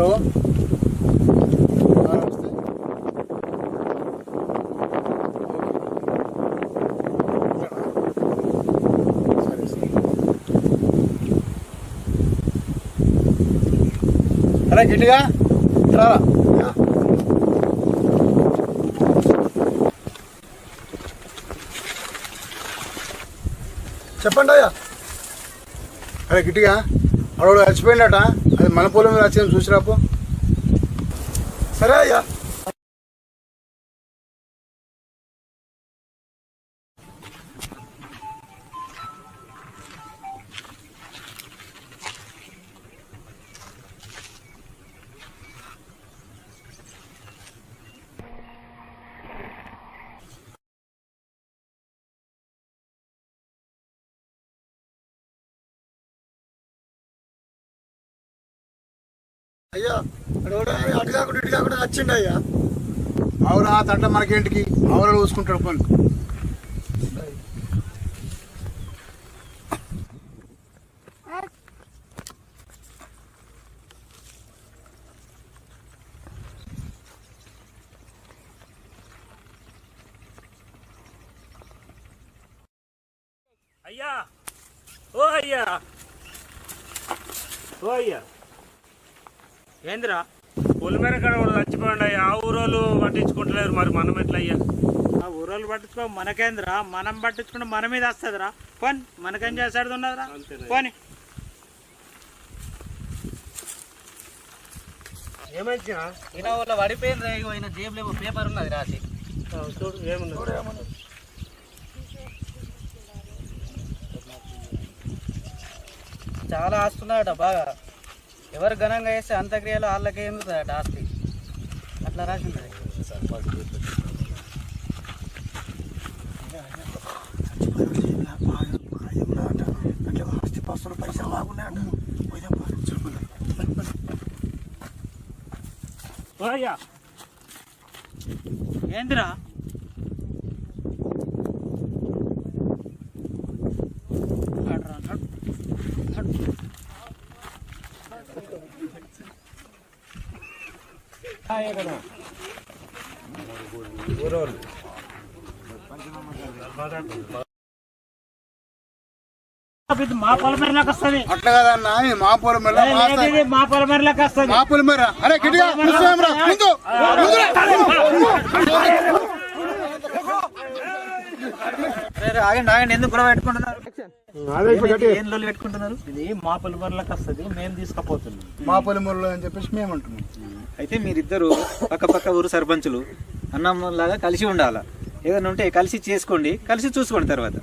Hello అరే గట్టిగా రారా. చెప్పండి అయ్యా. అరే గిట్టిగా అడవుడు చచ్చిపోయిందట, అది మన పొలం మీద వచ్చింది చూసిరాపు. సరే అయ్యా. అయ్యా అటు కాకుండా ఇటు కాకుండా వచ్చిండు అయ్యా. అవును, ఆ తంట మనకేంటికి, ఆవులను చూసుకుంటాడు పని. అయ్యా ఓ అయ్యా ఓ అయ్యా ఏందిరా పొలిమేర కాడ వాళ్ళు చచ్చిపోండి అయ్యా. ఆ ఊరోళ్ళు పట్టించుకుంటలేరు, మరి మనం ఎట్లా అయ్యా? ఆ ఊరోళ్ళు పట్టించుకో మనకేందిరా, మనం పట్టించుకుంటే మన మీద వస్తుందిరా. పోని మనకేం చేసేది ఉన్నదిరా, పోని. ఏమైనా ఈయన ఊళ్ళో పడిపోయింది, ఈయన జేబులో పేపర్ ఉన్నది రాసి. చూడు ఏమున్నది. చాలా ఆస్తున్నాడట బాగా. ఎవరు ఘనంగా వేస్తే అంత్యక్రియలు వాళ్ళకే ఎందుకుదట ఆస్తి. అట్లా రాసింది. అయ్యా ఏందిరా మా పొలమేరలోకి వస్తుంది. అట్లా కదన్నా, మా పొలం మీద మా పొలమేరలోకి వస్తుంది. మా పొలం మీద. అరే గట్టిగా ముందు ఆగండి ఆగండి, ఎందుకు గొడవ పెట్టుకుంటున్నారు? ఏం లోలు పెట్టుకుంటున్నారు? ఇది మా పొలమేరలోకి వస్తుంది, మేము తీసుకుపోతున్నాం. మా పొలిమూరులో అని చెప్పేసి మేము అంటున్నాం. అయితే మీరిద్దరు పక్క పక్క ఊరు సర్పంచులు అన్నంలాగా కలిసి ఉండాలా. ఏదైనా ఉంటే కలిసి చేసుకోండి, కలిసి చూసుకోండి తర్వాత.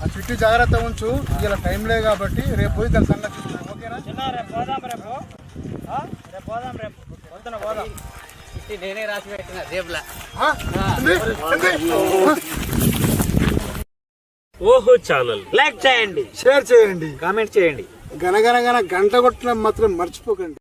ఆ చుట్టూ జాగ్రత్త ఉంచు, ఇలా టైం లేదు కాబట్టి రేపు పోయి దాని సంగతి చూస్తాం. ఓకేనా? రేపు పోదాం, రేపు పోదాం, రేపు పొద్దున పోదాం. నేనే రాసి పెట్టిన జేబులా. ఓహో ఛానల్ లైక్ చేయండి, షేర్ చేయండి, కామెంట్ చేయండి. గనగనగన గంట కొట్టడం మాత్రం మర్చిపోకండి.